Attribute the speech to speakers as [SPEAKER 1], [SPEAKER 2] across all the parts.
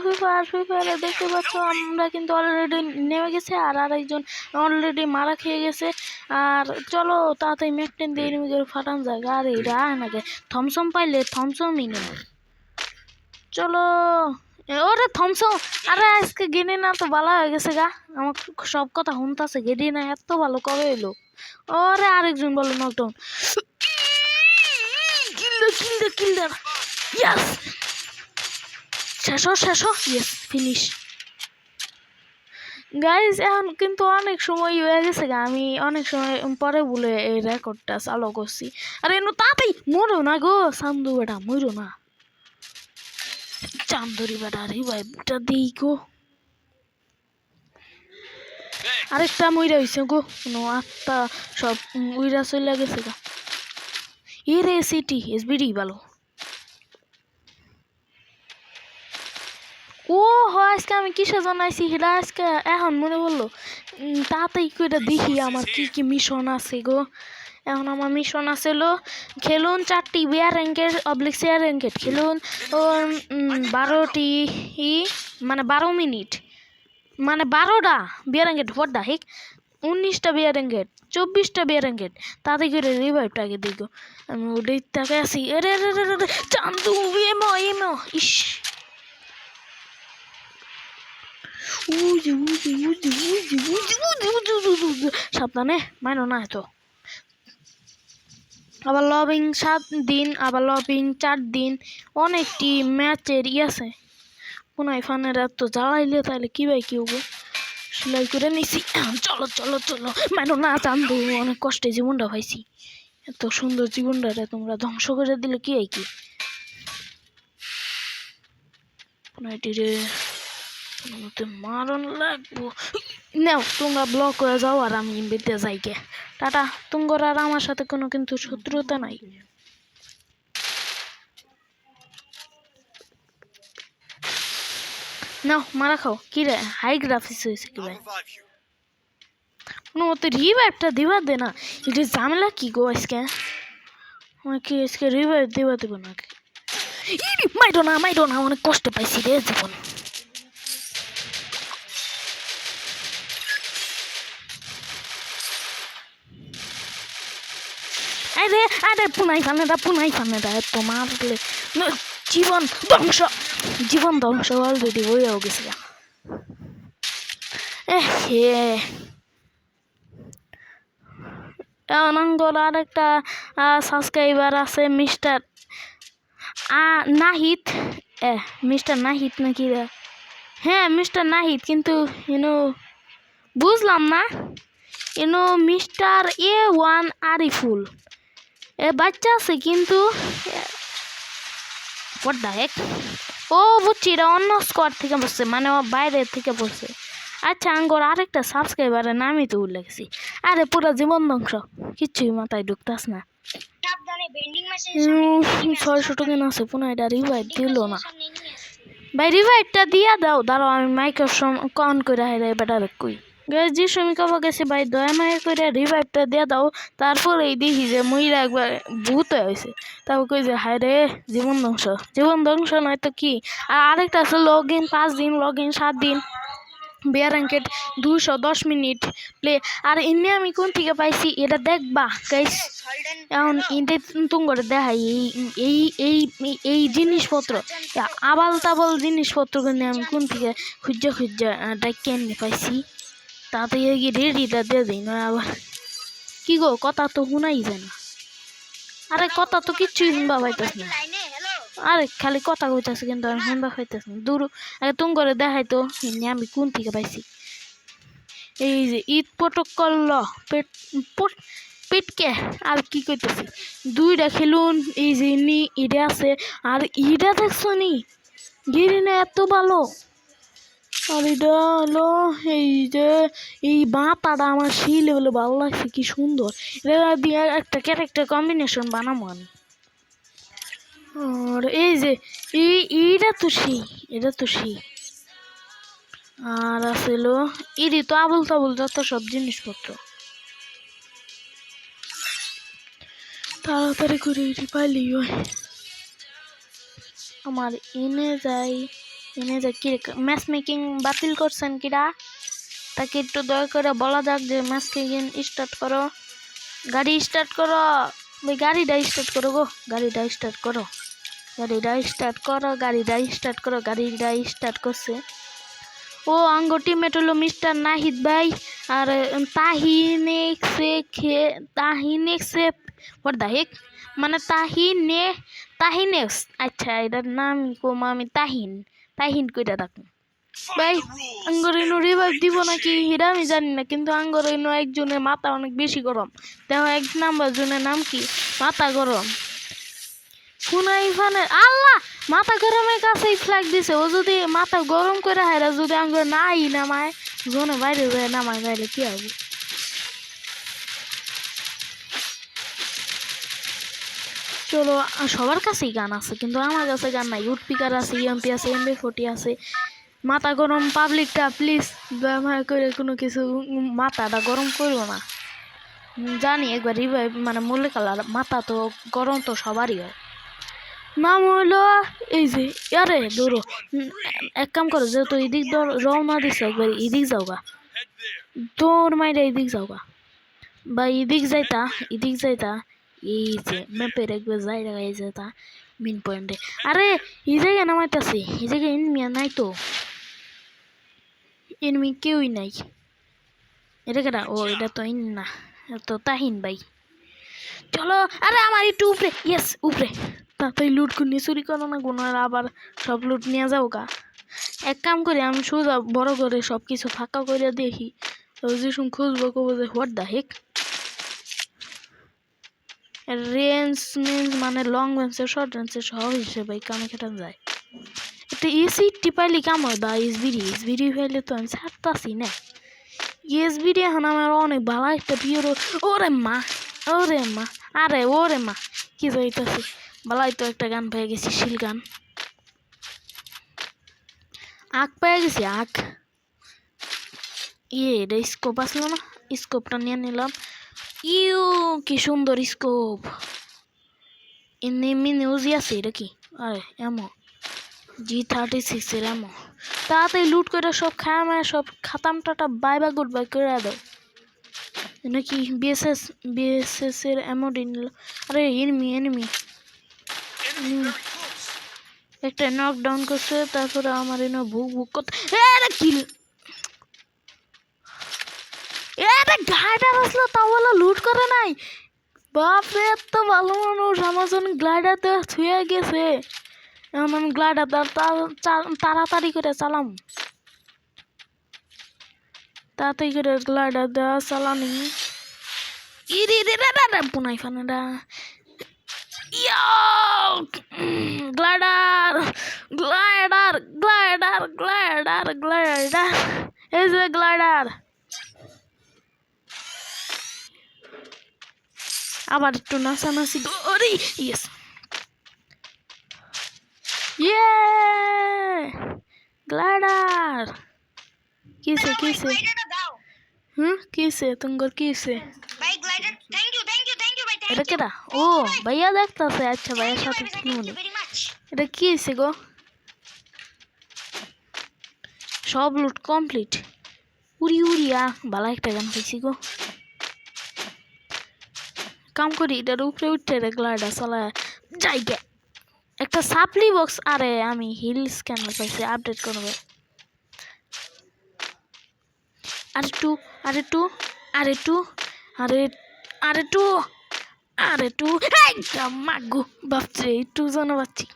[SPEAKER 1] Free ফায়ারে দেখতে পাচ্ছ আমরা কিন্তু অলরেডি নেমে গেছে, আর আরেকজন অলরেডি মারা খেয়ে গেছে। আর চলো তাড়াতাড়ি ম্যাকটেন দিয়ে এনিমিদের ফাটান জায়গা। আর এটা নাকি থমসম পাইলে থমসমই নেই। চলো ওরে থমসম, আরে আজকে গেডি না তো ভালো হয়ে গেছে গা। আমার সব কথা শুনতেছে, গেডি না এত ভালো কবে এলো। ওরে আরেকজন বলো নকডাউন। কিল ইয়াস, শেষ ইয়েস ফিনিশ। গাইজ এখন কিন্তু অনেক সময় হয়ে গেছে গা, আমি অনেক সময় পরে বলে এই রেকর্ডটা চালু করছি। আরে এনো তাতেই মরো না গো চান্দু বেটা, মরো না চান্দুরি বেটা, রিভাইভটা দিই গো। আরেকটা মইরা হইছে গো, কোনো আত্মা সব উইরা চলে গেছে গা। রে সিটি এসবিডি ভালো। ও আজকে আমি কিসে জানাইছি সেটা আজকে এখন মনে বললো। তাড়াতাড়ি করে দেখি আমার কি কি মিশন আছে গো। এখন আমার মিশন আসলো খেলুন 4টি বিয়ার র্যাঙ্কের অবলিক শেয়ার র্যাঙ্কেট খেলুন, ও 12টি মানে 12 মিনিট মানে 12টা বিয়ার র্যাঙ্কেট, হোয়াট দা হেক, 19টা বিয়ার র্যাঙ্কেট, 24টা বিয়ার র্যাঙ্কেট। তাতে করে রিভাইভটা আগে দেখো। আমি ওটাই তাকে আসি, আরে চান্দু এমো ইস সাবধানে মানো না এত। আবার লবিং 7 দিন, আবার লবিং 4 দিন, অনেকটি ম্যাচের আছে। কোন ফানের এত জ্বালাইলে তাহলে কি ভাই কি হবো, সেলাই করে নিছি। চলো চলো চলো মানো না চান্দু, অনেক কষ্টে জীবনটা পাইছি। এত সুন্দর জীবনটা তোমরা ধ্বংস করে দিলে কি হয় কি। রে মারণ লাগবো। নাও তোমরা ব্লক হয়ে যাও আর আমি বেঁধে যাই গে। টাটা, তোমার আর আমার সাথে কোনো কিন্তু শত্রুতা নাই। নাও মারা খাও। কি রে হাই গ্রাফিক্স হয়েছে কি ভাই, কোনো মতো রিভাইভটা দিবা দে না। এটা ঝামেলা কি গো আজকে, আমাকে আজকে রিভাইভ দিবা দেবো নাকি। মাইরো না অনেক কষ্ট পাইছি রে জীবন। আরে আরে পুনাই ফানে দা এত মারলে জীবন ধ্বংস অলরেডি হয়েও গেছে। অনঙ্গল আরেকটা সাবস্ক্রাইবার আছে মিস্টার নাহিদ। মিস্টার নাহিদ নাকি রে? হ্যাঁ মিস্টার নাহিদ, কিন্তু বুঝলাম না। মিস্টার A1 আরিফুল বাচ্চা আছে কিন্তু what the heck? ও বুঝছি, এটা অন্য স্কোয়াড থেকে বসছে, মানে ও বাইরের থেকে বসছে। আচ্ছা আঙ্গর আরেকটা সাবস্ক্রাইবারের নামই তো উল্লেখ গেছি। আরে পুরো জীবন ধ্বংস, কিচ্ছুই মাথায় ঢুকতাস না। 600 টোকেন আছে, পুনঃ এটা রিভাইভ দিল না ভাই। রিভাইভটা দিয়া দাও, দাঁড়াও আমি মাইক্রোফোন অন করে হাইরে বেটারে কই। যে শ্রমিকা গেছে ভাই, দয়া মায়া করে রিভাইভটা দিয়ে দাও। তারপর এই দেখি যে মহিলা একবার ভূত হয়েছে, তারপর কই যে হায় রে জীবন ধ্বংস নয় তো কি। আর আরেকটা আছে লগ ইন 5 দিন, লগ ইন 7 দিন, বিয়ার র্যাঙ্কেট 210 মিনিট প্লে। আর এমনি আমি কোন থেকে পাইছি এটা দেখবা গাইস। এখন ইন্টে তুমি করে দেখাই এই এই এই জিনিসপত্র, আবাল তাবাল জিনিসপত্র কিন্তু আমি কোন থেকে খুঁজা ডাইকে এনে পাইছি। তাতে গিয়ে রেডিটা দিয়ে দিই না আবার। কি গো কথা তো শুনাই যায় না। আরে কথা তো কিচ্ছুই শুনবা পাইতেছ না। আরে খালি কথা কইতাছে কিন্তু আমি শুনবা পাইতেছ না। দূর আগে তুমি করে দেখাই তো আমি কোন থেকে পাইছি। এই যে ঈদ প্রটোকল পেটকে আর কি কইতেছি, 2টা খেলুন। এই যে ইডে আছে, আর ইডা দেখছো নি গিরি না এত ভালো। আর এটা হলো এই যে এই বাঁটাটা আমার সেই লেভেলে ভালো লাগছে, কি সুন্দর। এটা দিয়ে একটা ক্যারেক্টার কম্বিনেশন বানাবো আমি। আর এই যে এটা তো সেই আর আসলো এরই তো আবুল তাবুল যত সব জিনিসপত্র। তাড়াতাড়ি করে এটি পাইলেই হয়। আমার এনে যাই এনে যে কি ম্যাচ মেকিং বাতিল করছেন কিরা তাকে একটু দয়া করে বলা যাক যে ম্যাচ মেকিং স্টার্ট করো গাড়ি স্টার্ট করো ভাই গাড়িটা স্টার্ট করো গো গাড়িটা স্টার্ট করো গাড়িটা স্টার্ট করো গাড়িটা স্টার্ট করো গাড়িটা স্টার্ট করছে ও আঙ্গ টিমমেট হলো মিস্টার নাহিদ ভাই আর তাহিনেক্সে হোয়াট দ্য হেক মানে তাহিনেক্স আচ্ছা এটার নাম কম আমি তাহিন কইটা থাকবো ভাই আঙ্গর ইনো রিভাইভ দিব নাকি এটা আমি জানি না কিন্তু আঙ্গর ইনো একজনের মাথা অনেক বেশি গরম দেখো এক নাম্বার জনের নাম কি মাথা গরম ফুনাই ফানের আল্লাহ মাথা গরমের কাছেই ফ্ল্যাগ দিছে ও যদি মাথা গরম করে হায়রা যদি আঙ্গর নাই নামায় জোনে বাইরে যায় নামায় যাইলে কি হবে চলো সবার কাছেই গান আছে কিন্তু আমার কাছে গান নাই উডপিকার আছে ইএমপি আছে এমবি40 আছে মাথা গরম পাবলিকটা প্লিজ ব্যবহার করে কোনো কিছু মাথাটা গরম করবো না জানি একবার রিভাইভ মানে মূল্য কালার মাথা তো গরম তো সবারই হয় নাম হইলো এই যে আরে দৌড়ো এক কাম করো যেহেতু এদিক রওনা দিছে একবার এদিক যাওগা দৌড় মাইরে এদিক যাওগা বা এদিক যাইতা এই যে ম্যাপের একবার জায়গা এই যেতা মেন পয়েন্টে আরে এই জায়গায় নামাইতেছে এই জায়গায় এনমিয়া নাই তো এনমি কেউই নাই এটা কেটা ও এটা তো ইন না তো তাহিন ভাই চলো আরে আমার একটু উপরে ইয়েস উপরে তাড়াতাড়ি লুট করে চুরি করো না গুনার আবার সব লুট নিয়ে যাও গা এক কাম করি আমি সোজা বড় করে সব কিছু ফাঁকা করে দেখি যে শুন খুঁজবো কবো যে what the Heck range means মানে লং রেঞ্জের শর্ট রেঞ্জের সব হিসেবে কামে খেটান যায় একটা এসি টিপাইলে কাম হয় বা এসবিডি হইলে তো আমি ছাড়তাছি না এসবিডি এখন আমার অনেক ভালো একটা পিওর ওরে মা আরে ওরে মা কি যাইতাছে ভালাই তো একটা গান পেয়ে গেছি শিল গান আখ পেয়ে গেছি আখ এটা স্কোপ আসলো না স্কোপটা নিয়ে নিলাম ইউ কি সুন্দর স্কোপ এমনি নিউজই আছে এটা কি আরে এমো G36 এর এমো তাড়াতাড়ি লুট করে সব খায় সব খাতাম টাটা বাই গুড বাই করে দাও নাকি বিএসএস এর এমো নিল আরে এনিমি একটা নকডাউন করছে তারপরে আমার এনে ভুক করতে আরে কিল আরে গ্লাইডার আসলো তাও বলা লুট করে নাই বাপরে এত ভালো মানুষ আমার জন্য গ্লাইডারতে ছুঁয়ে গেছে এখন আমি গ্লাইডার তাড়াতাড়ি করে চালাম তাড়াতাড়ি করে গ্লাইডার দেওয়া চালানি পুনাই ফানেরা গ্লাইডার এই যে গ্লাইডার আবার একটু নাচানাচি করি ইয়েস গ্লাইডার কিসে কিসে তোমার কিসে এটা কেটা ও ভাইয়া দেখতেছে আচ্ছা ভাইয়ার সাথে এটা কি হয়েছে গো সব লুট কমপ্লিট উড়িয়া ভালো একটা গান পেয়েছি গো কাম করি এটার উপরে উঠতে রে গ্লাইডার চালা জায়গা একটা সাপ্লি বক্স আরে আমি হিল স্ক্যানার পাইছি আপডেট করবো আরে টু মাগু বাপরে একটু জানা পাচ্ছি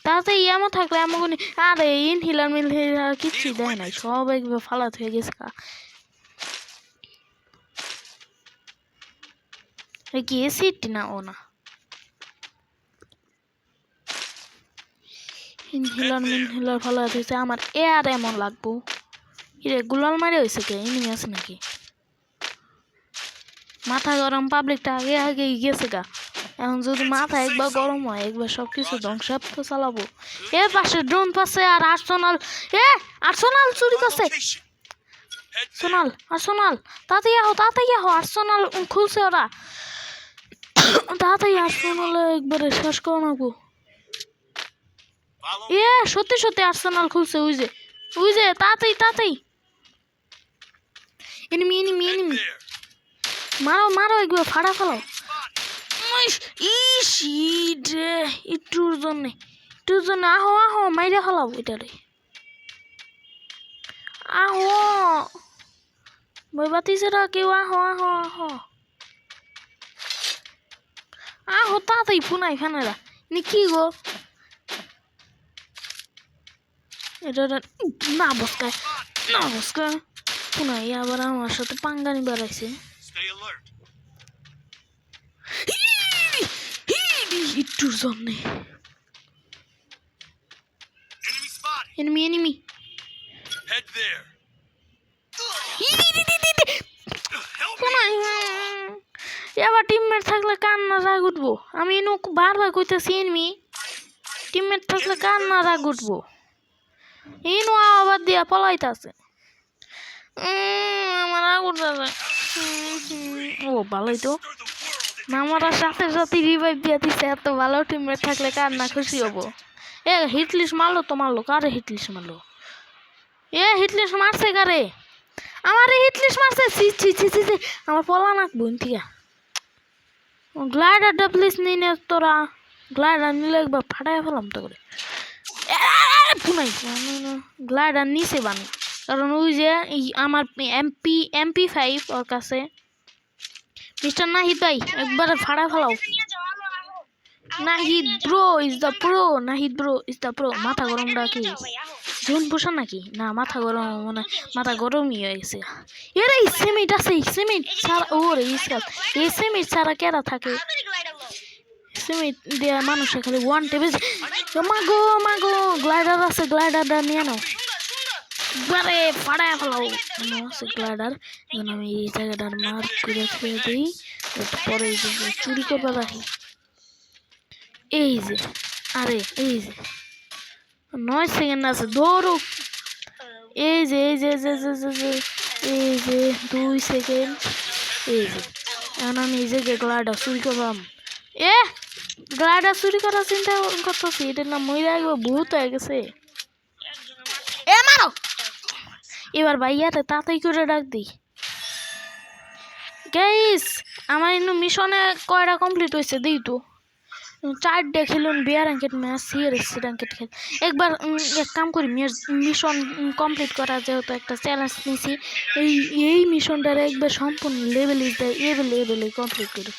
[SPEAKER 1] তাতে এমন থাকলে এমন আরে ইনহিলার মিলহিলার কিচ্ছু দেয় নাই সব একবার ফালাত হয়ে গেছে কি এসিড না ও না ইনহিলার ফালাত হয়েছে আমার আর এমন লাগবো ইরে গুলাল মারে হয়েছে কে এনিমি আছে নাকি মাথা গরম পাবলিকটা আগে গেছে গা এখন যদি মাথা একবার গরম হয় একবার সবকিছু ধ্বংসাপ তো চালাবো এর পাশে ড্রোন পাশে আর আর্সেনাল চুরি করছে আর্সেনাল তাড়াতাড়ি আহো আর্সেনাল খুলছে ওরা তাড়াতাড়ি আর্সেনাল একবারে শেষ করো না গো। সত্যি সত্যি আর্সেনাল খুলছে। ওই যে তাড়াতাড়ি এনিমি মারো একবার ফাড়া ফেলাও। একটুর জন্য আহো মাইরা ফেলাও এটারে। আহো বই বাতিছেরা কেউ আহো তাড়াতাড়ি পুনাই খানেরা নি কি গো। এটা না বসকা পুনাই আবার আমার সাথে পাঙ্গানি বেড়াইছে। একটুর জন্য এনিমি এবার টিমমেট থাকলে কান্না রাগ উঠবো। আমি বারবার কইতেছি এনিমি টিমমেট থাকলে কান্না রাগ উঠবো। ইনু আবার দিয়া পলাইতাছে। আমার রাগ উঠতেছে। ও ভালোই তো আমার সাথে সাথে রিভাইভ দিয়ে দিচ্ছে। এত ভালো টিমমেট থাকলে কান্না খুশি হবো। হিটলিস্ট মারলো তো মারলো। কারে হিটলিস্ট মারলো? হিটলিস্ট মারছে কারে? আমার হিটলিস্ট মারছে। আমার পলা নাক বোন ঠিক গ্লাইডারটা প্লিজ নিয়ে তোরা। গ্লাইডার নিলে একবার ফাটাই ফেলাম তো করে। গ্লাইডার নিচে বানি কারণ ওই যে আমার MP5 ওর কাছে। মিস্টার নাহিদ ভাই একবারে ফাড়া ফেলাও। Nahid bro is the pro. মাথা গরম রাখি জোন পোষা নাকি না? মাথা গরম মানে মাথা গরমই হয়ে গেছে। এরা সেমিট আছে। সেমিট ছাড়া ওরে এই সেমিট ছাড়া কেরা থাকে? সেমিট দেওয়া মানুষের খালি ওয়ান টেপে মাগো গ্লাইডার আছে। গ্লাইডারটা নিয়ে নাও একবারে ফাড়ায় ফেলাও। আছে গ্লাইডার। আমি এই জায়গাটার মার্ক করে ছেড়ে দিই। পরে চুরি করবা রাখি। এই যে 9 সেকেন্ড আছে দৌড়ো। এই যে 2 সেকেন্ড। এখন আমি এই যে গ্লাইডার চুরি করলাম। গ্লাইডার চুরি করার চিন্তা করতেছি। এটার নাম মহিলা ভূত হয়ে গেছে। মারো এবার ভাইয়াতে তাড়াতাড়ি করে ডাক দিই। গাইস আমার মিশনে কয়টা কমপ্লিট হয়েছে দিই তো। 4 খেলুন বিয়ার র্যাঙ্কেট ম্যাচ সিএস র্যাঙ্কেট খেল। একবার এক কাম করি মিশন কমপ্লিট করা যেহেতু একটা চ্যালেঞ্জ নিয়েছি। এই মিশনটার একবার সম্পূর্ণ লেভেলে কমপ্লিট করে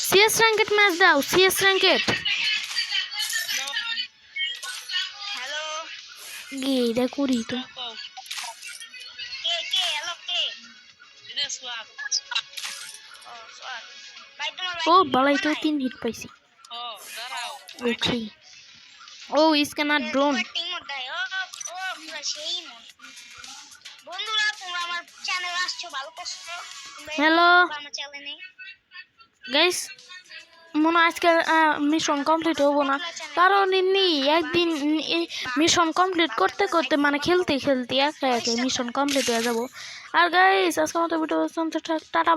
[SPEAKER 1] সিএস র্যাঙ্কেট ম্যাচ দাও। সিএস র্যাঙ্কেট এটা করি তো। ও বালাই তো 3 হিট পাইছি। ওকে ও ইস ক্যানট ড্রোন। হ্যালো গাইস মনে আজকে মিশন কমপ্লিট হবো না কারণ একদিন মিশন কমপ্লিট করতে মানে খেলতে একে মিশন কমপ্লিট হয়ে যাবো। আর গাইস আজকে মতো ভিডিও টাটা।